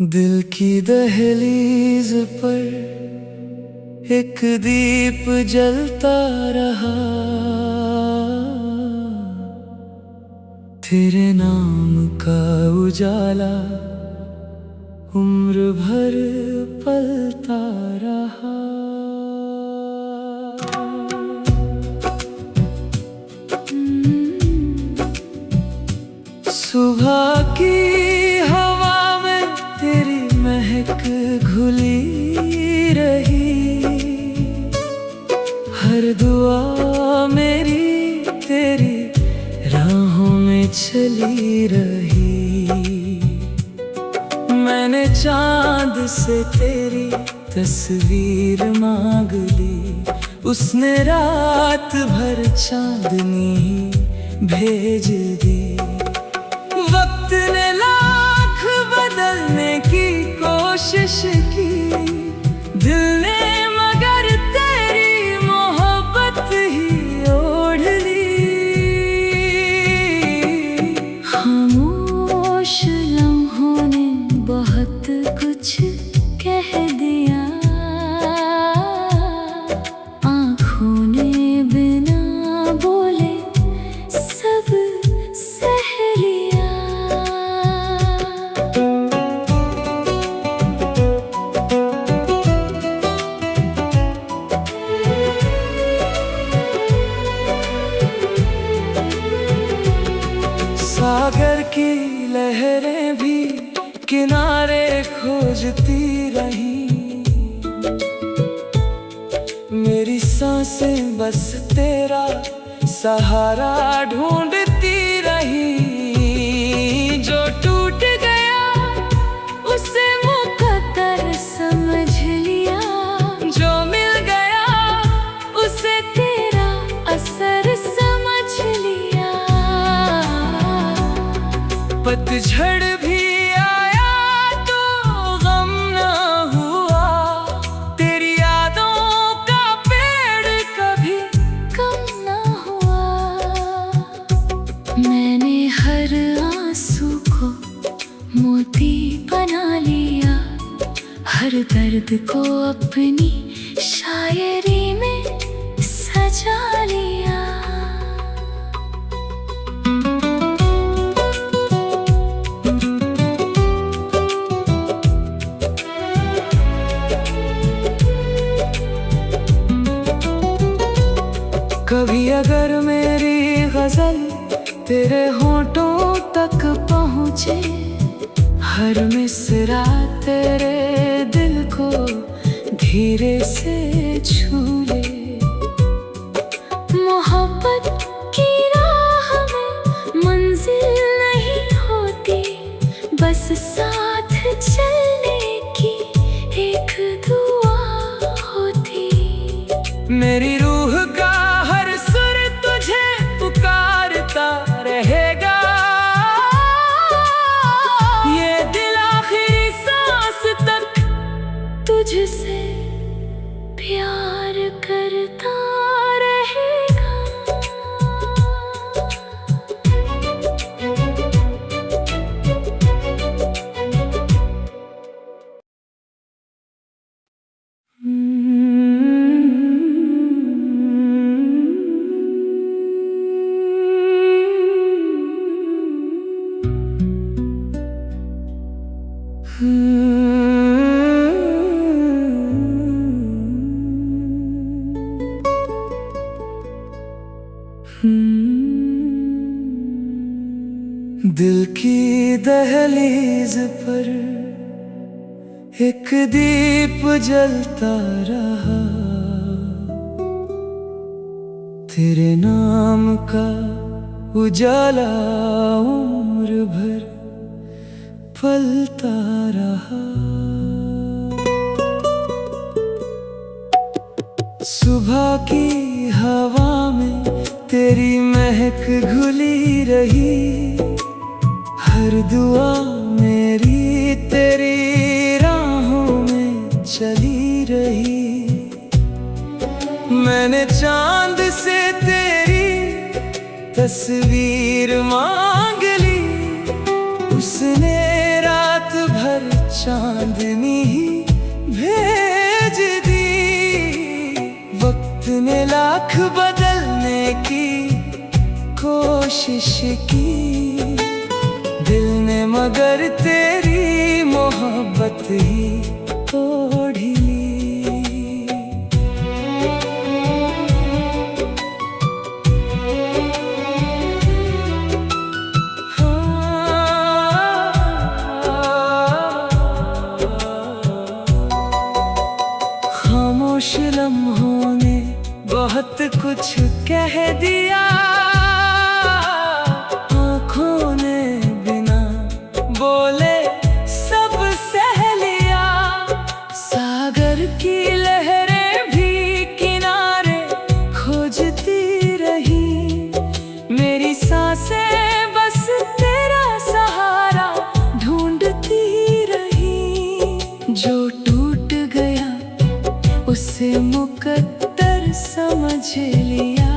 दिल की दहलीज पर एक दीप जलता रहा, तेरे नाम का उजाला उम्र भर पलता रहा। सुबह की हवा में तेरी महक घुली रही, हर दुआ मेरी तेरी राहों में चली रही। मैंने चांद से तेरी तस्वीर मांग ली, उसने रात भर चांदनी भेज दी। वक्त ने लाख बदलने की कोशिश की, दिल ने मगर तेरी मोहब्बत ही ओढ़ ली। खामोश लम्हों ने बहुत कुछ कह दिया, आँखों ने बिना बोले सब सह लिया। सागर की लहरें भी किनारे खोजती रही, मेरी सांसें बस तेरा सहारा ढूंढती रही। जो टूट गया उसे मुकद्दर समझ लिया, जो मिल गया उसे तेरा असर समझ लिया। पतझड़ भी आया तो गम न हुआ, तेरी यादों का पेड़ कभी कम न हुआ। मैंने हर आंसू को मोती बना लिया, हर दर्द को अपनी शायरी में सजा लिया। कभी अगर मेरी गजल तेरे होठों तक पहुँचे, हर मिसरा तेरे दिल को धीरे से छू ले। मोहब्बत की राह में मंजिल नहीं होती, बस साथ चलने की एक दुआ होती। मेरी रूह का हर सुर तुझे पुकारता रहेगा, ये दिल आखिरी सांस तक तुझसे प्यार करता रहेगा। दिल की दहलीज पर एक दीप जलता रहा, तेरे नाम का उजाला उम्र भर पलता रहा। सुबह की हवा में तेरी महक घुली रही, हर दुआ मेरी तेरी राहों में चली रही। मैंने चांद से तेरी तस्वीर मांग ली, उसने रात भर चांद चांदनी ही भेज दी। वक्त ने लाख बदलने की कोशिश की, दिल ने मगर तेरी मोहब्बत ही तोड़ ली। खामोश लम्हों ने बहुत कुछ कह दिया, आँखों ने बिना बोले सब सह लिया। सागर की लहरें भी किनारे खोजती रही, मेरी सांसें बस तेरा सहारा ढूंढती रही। जो टूट गया उसे मुकद्दर समझ लिया,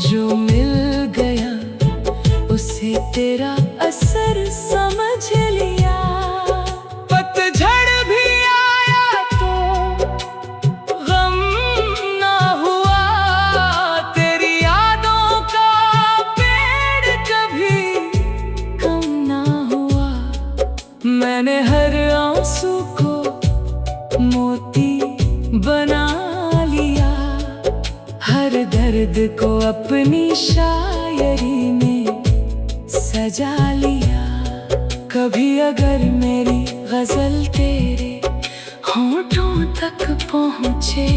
जो मिल गया उसे तेरा असर समझ लिया। पतझड़ भी आया तो गम ना हुआ, तेरी यादों का पेड़ कभी कम ना हुआ। मैंने हर आंसू को मोती बना लिया, हर दर्द को अपनी शायरी में सजा लिया। कभी अगर मेरी गजल तेरे होठों तक पहुँचे,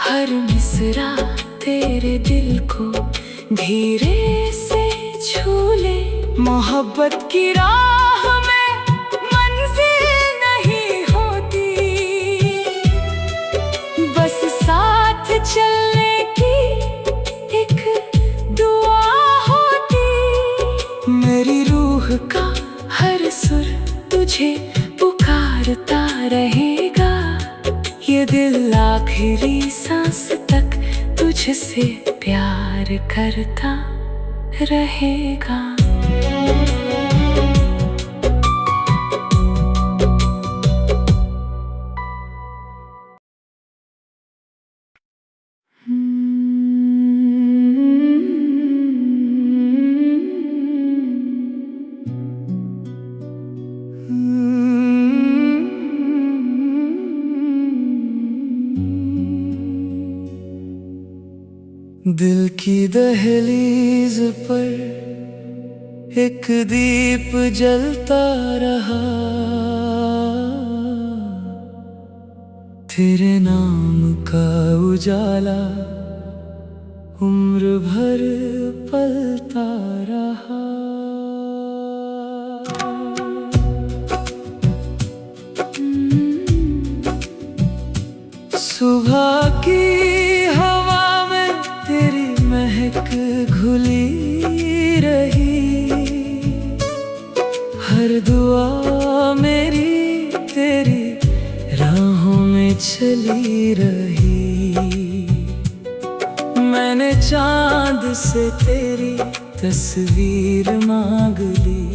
हर मिसरा तेरे दिल को धीरे से छू ले। मोहब्बत की राह में मंजिल नहीं होती, बस साथ चलने की एक दुआ होती। मेरी रूह का हर सुर तुझे पुकारता रहेगा, ये दिल आखिरी सांस तक तुझसे प्यार करता रहेगा। दिल की दहलीज पर एक दीप जलता रहा, तेरे नाम का उजाला उम्र भर पलता रहा। सुबह की हवा में तेरी महक घुली रही, हर दुआ मेरी तेरी राहों में चली रही। मैंने चांद से तेरी तस्वीर मांग ली,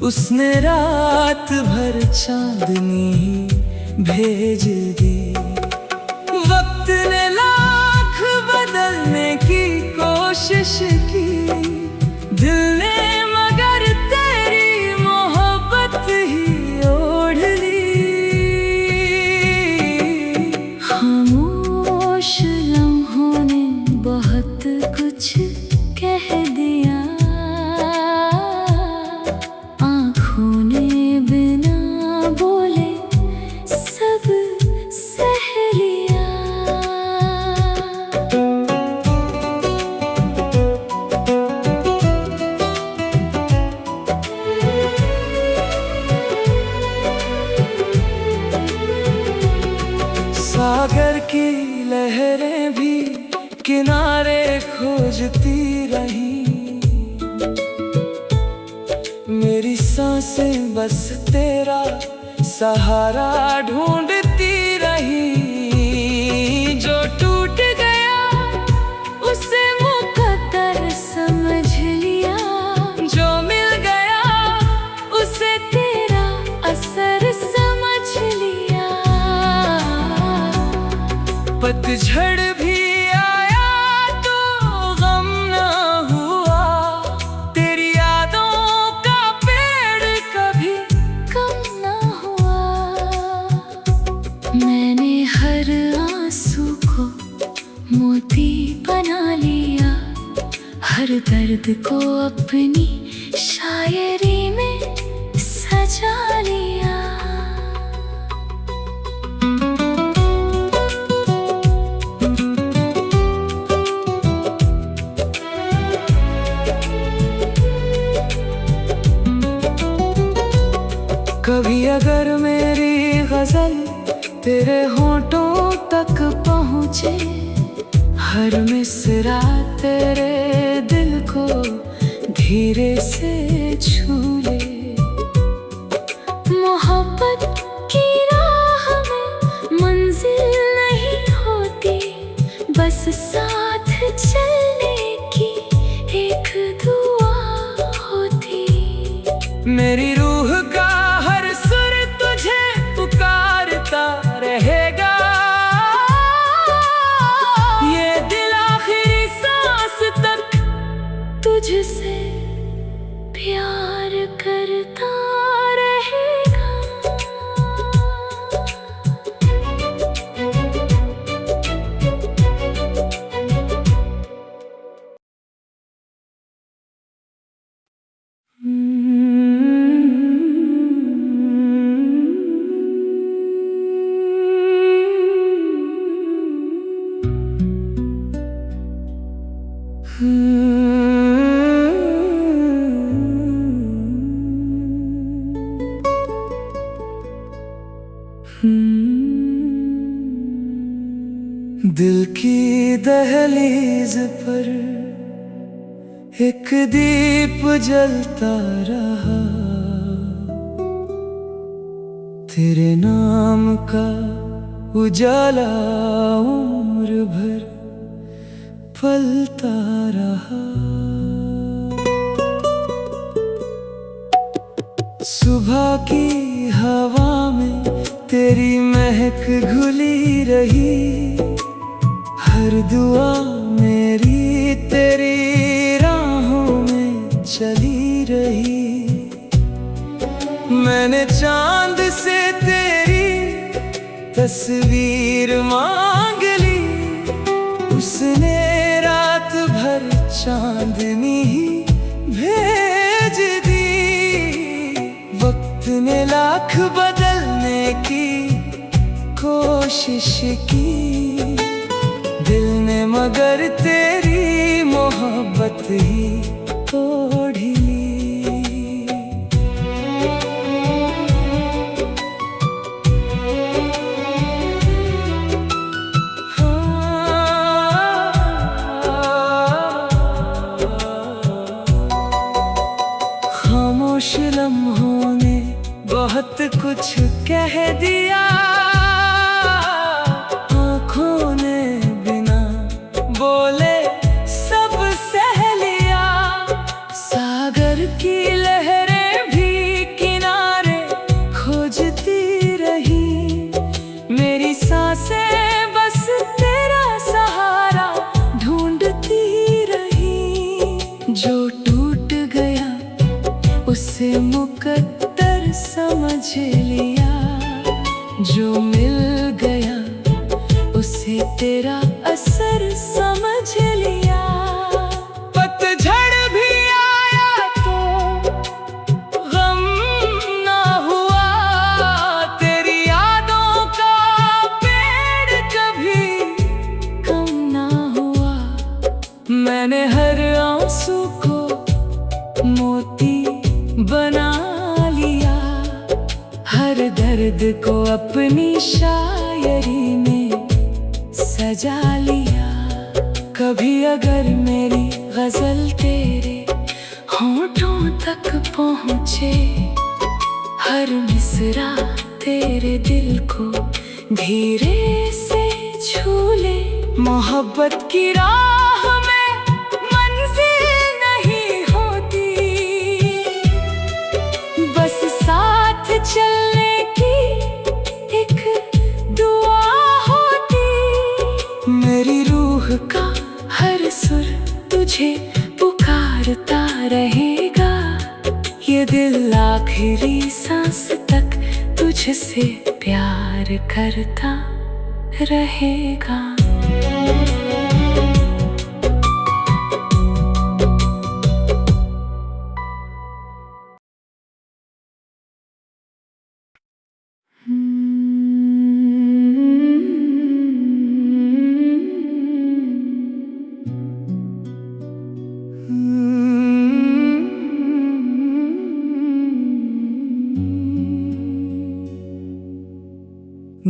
उसने रात भर चांदनी भेज दी। वक्त ने लाख बदलने की कोशिश की, दिल ने मगर तेरी मोहब्बत ही ओढ़ ली। खामोश लम्हों ने बहुत कुछ कह दिया, आँखों ने बिना बोले सब सह लिया। सागर की लहरें भी किनारे खोजती रही, मेरी सांसें बस तेरा सहारा ढूंढती रही। जो टूट गया उसे मुकद्दर समझ लिया, जो मिल गया उसे तेरा असर पतझड़ भी आया तो गम ना हुआ, तेरी यादों का पेड़ कभी कम ना हुआ। मैंने हर आंसू को मोती बना लिया, हर दर्द को अपनी शायरी में सजा लिया। कभी अगर मेरी गजल तेरे होठों तक पहुँचे, हर मिसरा तेरे दिल को धीरे से छू ले। मोहब्बत की राह में मंजिल नहीं होती, बस साथ चलने की एक दुआ होती। मेरी रूह का हर सुर तुझे पुकारता रहेगा, ये दिल आखिरी सांस तक तुझसे प्यार करता रहेगा। दिल की दहलीज पर एक दीप जलता रहा, तेरे नाम का उजाला उम्र भर पलता रहा। सुबह की हवा में तेरी महक घुली रही, हर दुआ मेरी तेरी राहों में चली रही। मैंने चांद से तेरी तस्वीर मांग ली, उसने रात भर चांदनी ही भेज दी। वक्त ने लाख बदलने की कोशिश की, दिल ने मगर तेरी मोहब्बत ही तोड़ ली। खामोश लम्हों ने बहुत कुछ कह दिया, आँखों ने बिना बोले सब सह लिया। सागर की लहरें भी किनारे खोजती रही, मेरी सांसें बस तेरा सहारा ढूंढती रही। जो टूट गया उसे मुकद्दर समझ लिया, जो मिल गया उसे तेरा असर समझ लिया। पतझड़ भी आया तो गम ना हुआ, तेरी यादों का पेड़ कभी कम ना हुआ। मैंने हर आंसू को मोती बना लिया, हर दर्द को अपनी शायरी में सजा लिया। कभी अगर मेरी गजल तेरे होठों तक पहुँचे, हर मिसरा तेरे दिल को धीरे से छू ले। मोहब्बत की राह में मंजिल नहीं होती, बस साथ चलने की एक दुआ होती। मेरी रूह का हर सुर तुझे पुकारता रहेगा। ये दिल आखिरी सांस तक तुझसे प्यार करता रहेगा।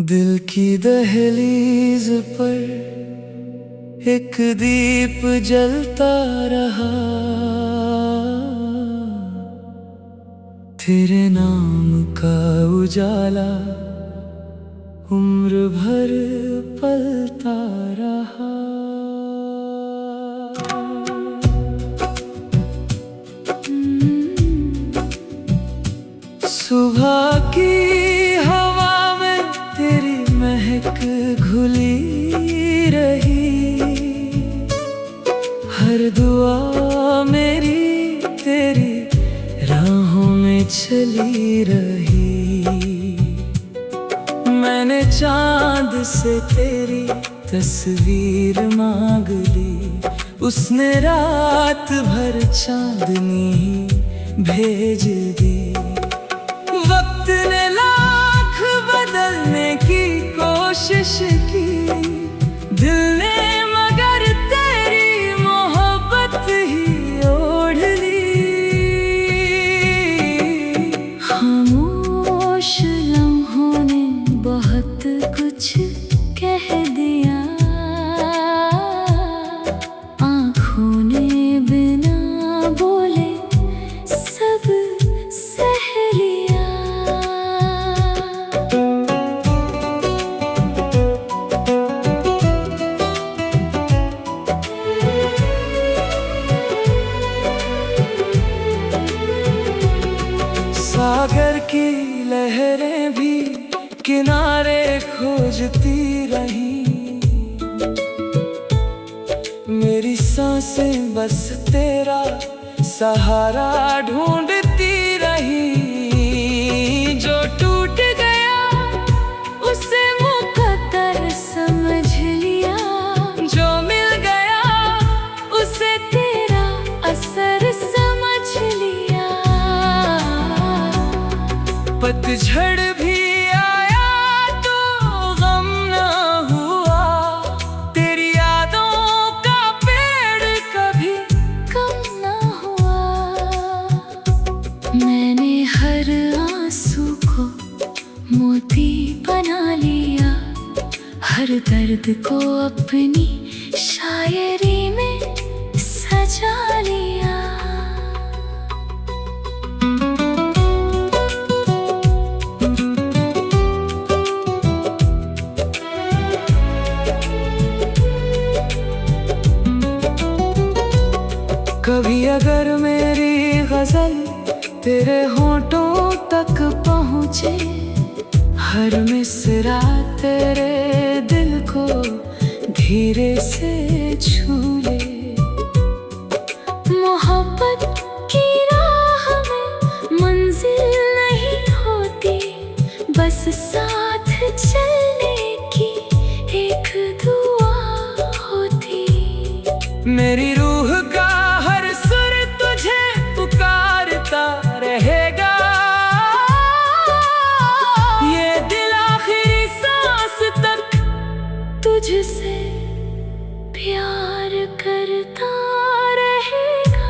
दिल की दहलीज पर एक दीप जलता रहा, तेरे नाम का उजाला उम्र भर पलता रहा। सुबह की हवा में तेरी महक घुली रही, हर दुआ मेरी तेरी राहों में चली रही। मैंने चांद से तेरी तस्वीर मांग ली, उसने रात भर चांदनी भेज दी। वक्त ने लाख बदलने की कोशिश की, दिल ने मगर तेरी मोहब्बत ही ओढ़ ली। खामोश लम्हों ने बहुत कुछ कह दिया, आँखों ने बिना बोले सब सह लिया। सागर की लहरें भी किनारे खोजती रही, मेरी सांसें बस तेरा सहारा ढूंढती रही। जो टूट गया उसे मुकद्दर समझ लिया, जो मिल गया उसे तेरा असर समझ लिया। पतझड़ भी आया तो गम न हुआ, तेरी यादों का पेड़ कभी कम न हुआ। मैंने हर आंसू को मोती बना लिया, हर दर्द को अपनी शायरी में सजा लिया। कभी अगर मेरी गजल तेरे होठों तक पहुँचे, हर मिसरा तेरे दिल को धीरे से छू ले। मोहब्बत की राह में मंजिल नहीं होती, बस साथ चलने की एक दुआ होती। मेरी रूह का हर सुर तुझे पुकारता रहेगा, ये दिल आखिरी सांस तक तुझसे प्यार करता रहेगा।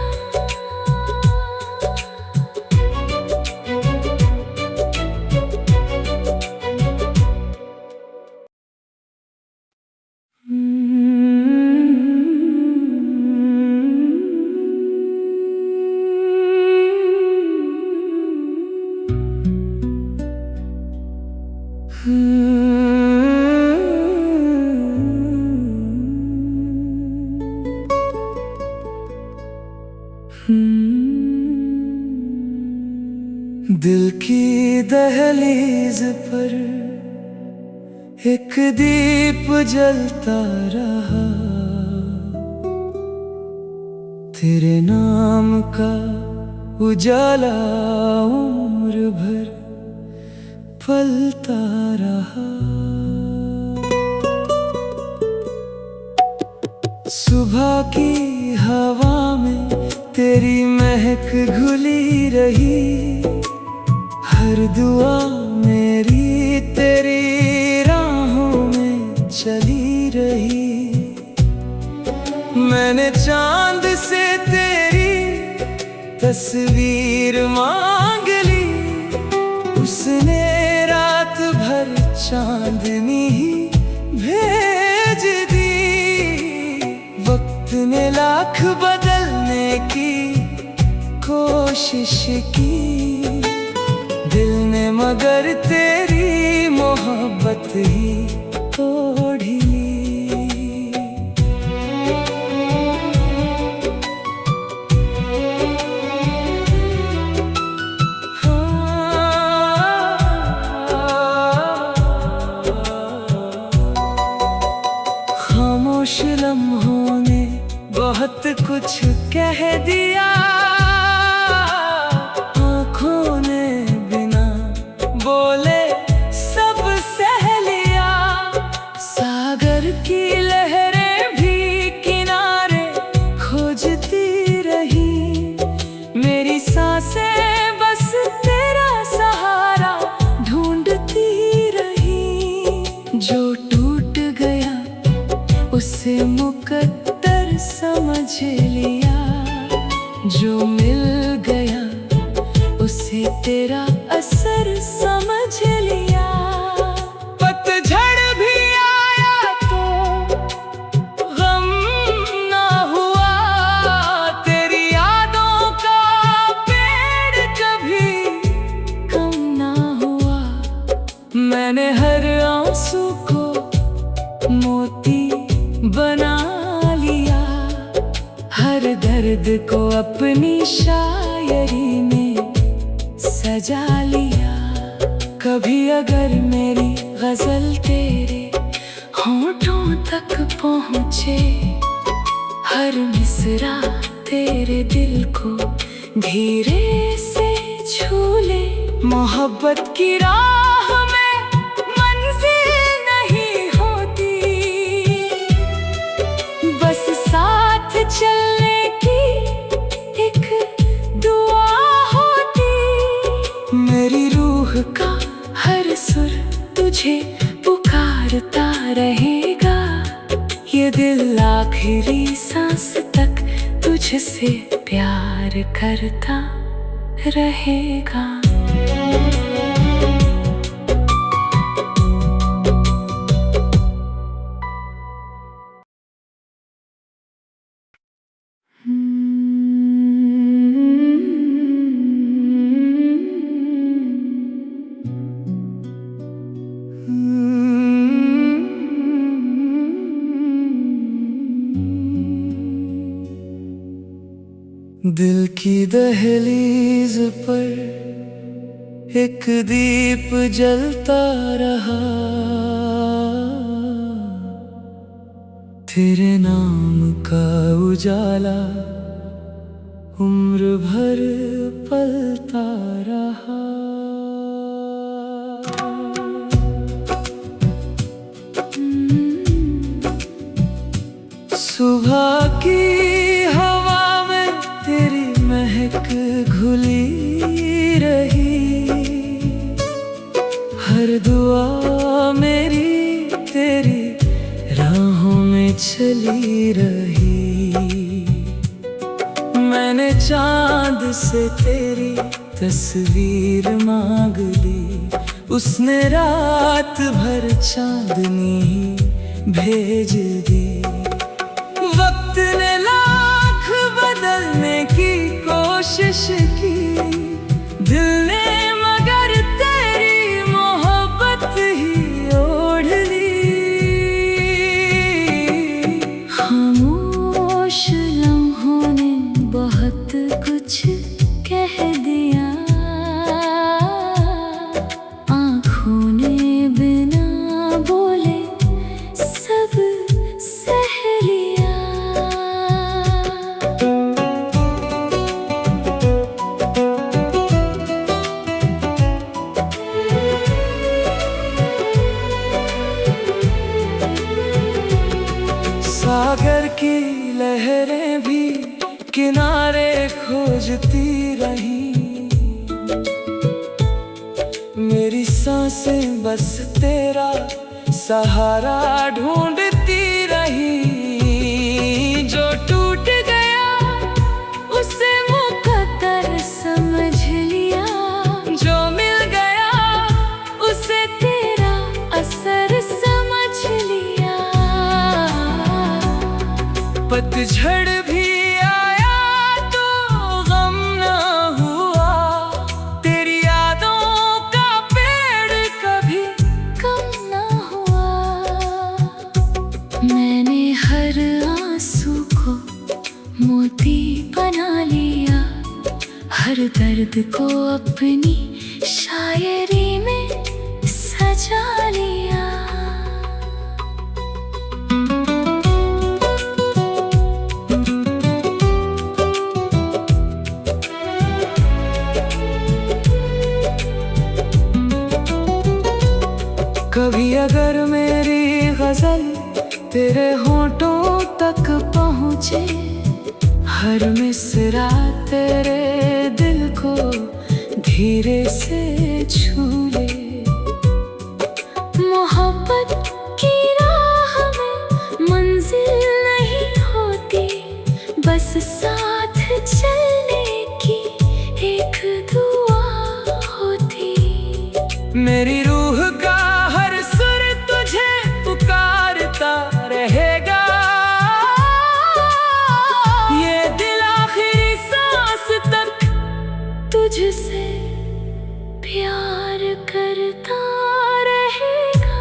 दिल की दहलीज पर एक दीप जलता रहा, तेरे नाम का उजाला उम्र भर पलता रहा। सुबह की हवा में तेरी महक घुली रही, हर दुआ मेरी तेरी राहों में चली रही। मैंने चांद से तेरी तस्वीर मांग ली, उसने रात भर चांदनी ही भेज दी। वक्त ने लाख बदलने की कोशिश की, दिल ने मगर तेरी मोहब्बत ही तोड़ ली। खामोश लम्हों ने बहुत कुछ कह दिया, आँखों ने बिना बोले सब सह लिया। सागर की लहरें भी किनारे खोजती रही, मेरी सांसें बस तेरा सहारा ढूंढती रही। जो टूट गया उसे मुकद्दर समझ लिया, जो मिल गया उसे तेरा असर समझ लिया। पतझड़ भी आया तो गम ना हुआ, तेरी यादों का पेड़ कभी कम ना हुआ। मैंने हर आंसू को मोती बना लिया, हर दर्द को अपनी शायरी में सजा लिया। कभी अगर मेरी गजल तेरे होठों तक पहुँचे, हर मिसरा तेरे दिल को धीरे से छू ले। मोहब्बत की राह में मंजिल नहीं होती, बस साथ चलने की एक दुआ होती। मेरी रूह का हर सुर तुझे पुकारता रहेगा, ये दिल आखिरी सांस तक तुझसे प्यार करता रहेगा। दिल की दहलीज पर एक दीप जलता रहा, तेरे नाम का उजाला उम्र भर पलता रहा। सुबह की हवा में तेरी महक घुली रही, हर दुआ मेरी तेरी राहों में चली रही। मैंने चांद से तेरी तस्वीर मांग ली, उसने रात भर चांदनी ही भेज दी। वक्त ने लाख बदलने की कोशिश की, दिल ने मगर तेरी मोहब्बत ही ओढ़ ली। खामोश लम्हों ने बहुत कुछ कह दिया, आँखों ने बिना बोले सागर की लहरें भी किनारे खोजती रही, मेरी सांसें बस तेरा सहारा ढूंढती रही। जो टूट गया उसे मुकद्दर समझ लिया, जो मिल गया उसे तेरा असर समझ लिया। पतझड़ भी आया तो गम न हुआ, तेरी यादों का पेड़ कभी कम न हुआ। मैंने हर आंसू को मोती बना लिया, हर दर्द को अपनी शायरी में सजा लिया। कभी अगर मेरी गजल तेरे होठों तक पहुँचे, हर मिसरा तेरे दिल को धीरे से छू ले। मोहब्बत की राह में मंजिल नहीं होती, बस साथ चलने की एक दुआ होती। मेरी रूह का हर सुर तुझे पुकारता रहेगा, ये दिल आखिरी सांस तक तुझसे प्यार करता रहेगा।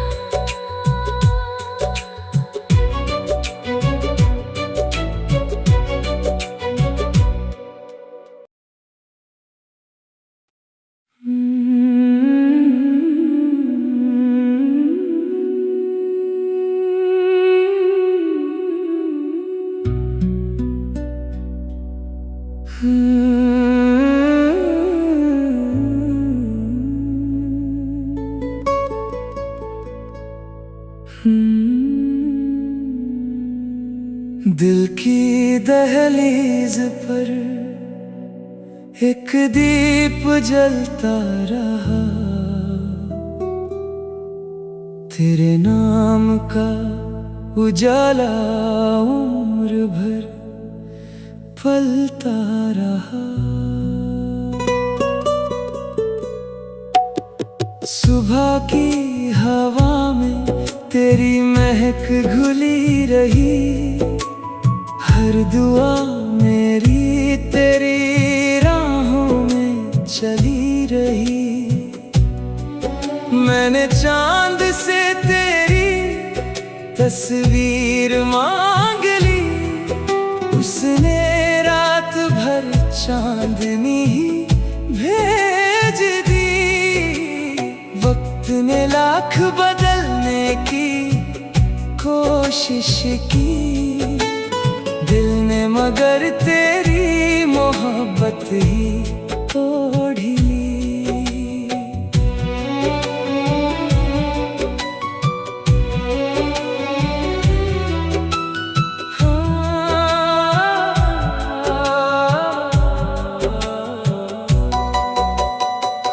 दिल की दहलीज पर एक दीप जलता रहा, तेरे नाम का उजाला उम्र भर पलता रहा। सुबह की हवा में तेरी महक घुली रही, हर दुआ मेरी तेरी राहों में चली रही। मैंने चांद से तेरी तस्वीर मांग ली, उसने रात भर चांदनी भेज दी। वक्त ने लाख बदलने की कोशिश की, दिल ने मगर तेरी मोहब्बत ही तोड़ ली।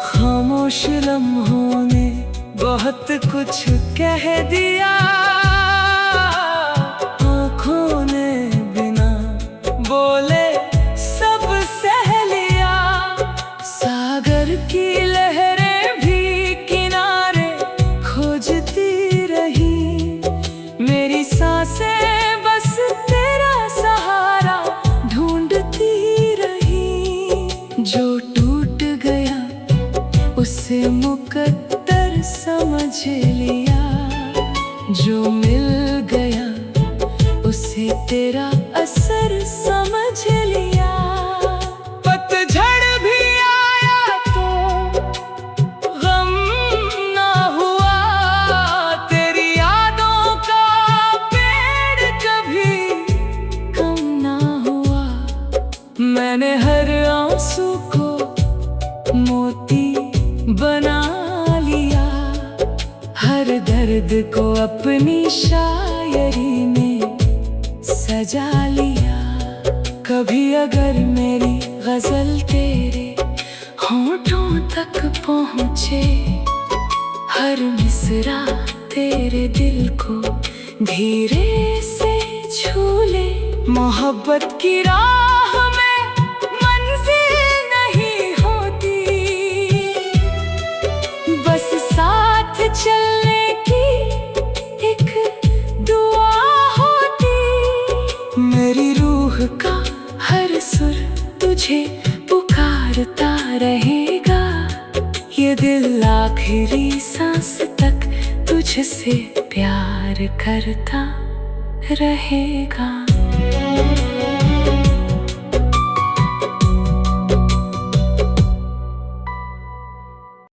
खामोश लम्हों ने बहुत कुछ कह दिया, आँखों ने बिना बोले सब सह लिया। सागर की लहरें भी किनारे खोजती रही, मेरी सांसें बस तेरा सहारा ढूंढती रही। जो टूट गया उसे मुकद्दर समझ लिया, जो मिल गया उसे तेरा असर समझ लिया। पतझड़ भी आया तो गम ना हुआ, तेरी यादों का पेड़ कभी कम ना हुआ। मैंने हर आंसू को मोती बना लिया, हर दर्द को अपनी शायरी में सजा लिया। कभी अगर मेरी गजल तेरे होठों तक पहुँचे, हर मिसरा तेरे दिल को धीरे से छू ले। मोहब्बत की राह में मंजिल नहीं होती, बस साथ चलने की एक दुआ होती। मेरी रूह का हर सुर तुझे पुकारता रहेगा, ये दिल आखिरी सांस तक तुझसे प्यार करता रहेगा।